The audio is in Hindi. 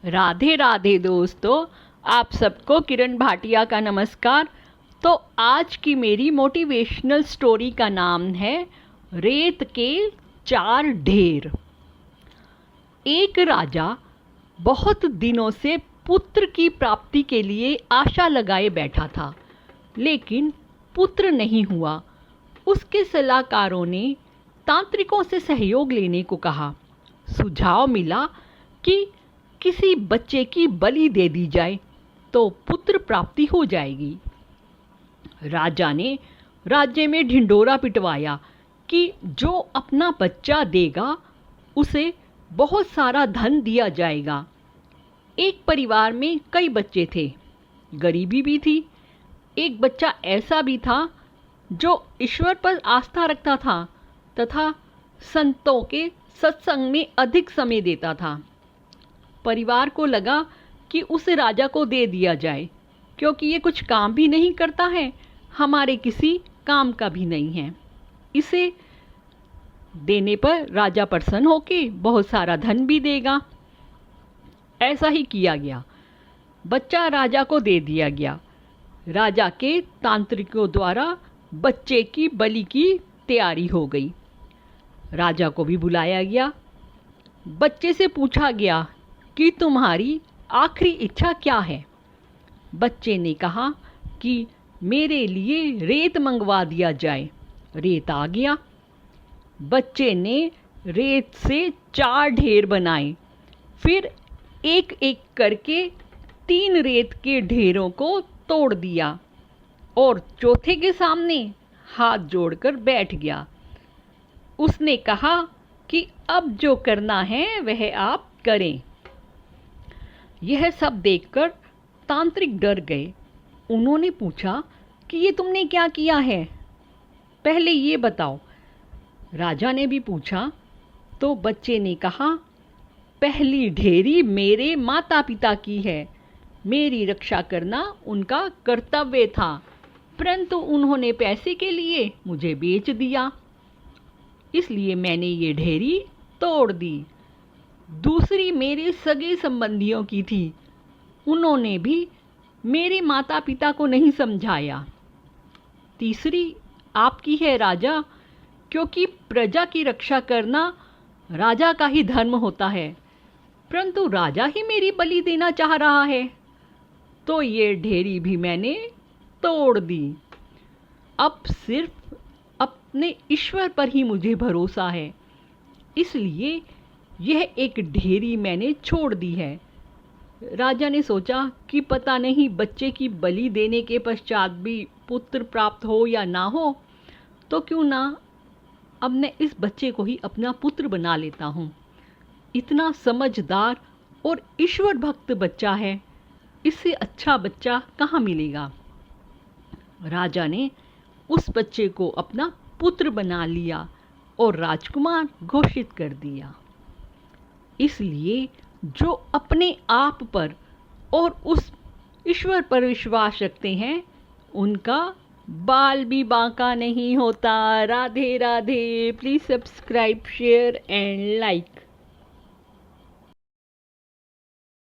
राधे राधे दोस्तों, आप सबको किरण भाटिया का नमस्कार। तो आज की मेरी मोटिवेशनल स्टोरी का नाम है रेत के 4 ढेर। एक राजा बहुत दिनों से पुत्र की प्राप्ति के लिए आशा लगाए बैठा था, लेकिन पुत्र नहीं हुआ। उसके सलाहकारों ने तांत्रिकों से सहयोग लेने को कहा। सुझाव मिला कि किसी बच्चे की बलि दे दी जाए तो पुत्र प्राप्ति हो जाएगी। राजा ने राज्य में ढिंढोरा पिटवाया कि जो अपना बच्चा देगा उसे बहुत सारा धन दिया जाएगा। एक परिवार में कई बच्चे थे, गरीबी भी थी। एक बच्चा ऐसा भी था जो ईश्वर पर आस्था रखता था तथा संतों के सत्संग में अधिक समय देता था। परिवार को लगा कि उसे राजा को दे दिया जाए, क्योंकि ये कुछ काम भी नहीं करता है, हमारे किसी काम का भी नहीं है। इसे देने पर राजा प्रसन्न होके बहुत सारा धन भी देगा। ऐसा ही किया गया। बच्चा राजा को दे दिया गया। राजा के तांत्रिकों द्वारा बच्चे की बलि की तैयारी हो गई। राजा को भी बुलाया गया। बच्चे से पूछा गया कि तुम्हारी आखिरी इच्छा क्या है। बच्चे ने कहा कि मेरे लिए रेत मंगवा दिया जाए। रेत आ गया। बच्चे ने रेत से 4 ढेर बनाए। फिर एक एक करके 3 रेत के ढेरों को तोड़ दिया और चौथे के सामने हाथ जोड़कर बैठ गया। उसने कहा कि अब जो करना है वह आप करें। यह सब देखकर तांत्रिक डर गए। उन्होंने पूछा कि ये तुमने क्या किया है, पहले ये बताओ। राजा ने भी पूछा तो बच्चे ने कहा, पहली ढेरी मेरे माता पिता की है, मेरी रक्षा करना उनका कर्तव्य था, परंतु उन्होंने पैसे के लिए मुझे बेच दिया, इसलिए मैंने ये ढेरी तोड़ दी। दूसरी मेरे सगे संबंधियों की थी, उन्होंने भी मेरे माता पिता को नहीं समझाया। तीसरी आपकी है राजा, क्योंकि प्रजा की रक्षा करना राजा का ही धर्म होता है, परंतु राजा ही मेरी बलि देना चाह रहा है, तो ये ढेरी भी मैंने तोड़ दी। अब सिर्फ अपने ईश्वर पर ही मुझे भरोसा है, इसलिए यह एक ढेरी मैंने छोड़ दी है। राजा ने सोचा कि पता नहीं बच्चे की बलि देने के पश्चात भी पुत्र प्राप्त हो या ना हो, तो क्यों ना अब मैं इस बच्चे को ही अपना पुत्र बना लेता हूँ। इतना समझदार और ईश्वर भक्त बच्चा है, इससे अच्छा बच्चा कहाँ मिलेगा। राजा ने उस बच्चे को अपना पुत्र बना लिया और राजकुमार घोषित कर दिया। इसलिए जो अपने आप पर और उस ईश्वर पर विश्वास रखते हैं, उनका बाल भी बांका नहीं होता। Radhe Radhe. Please subscribe, share and like.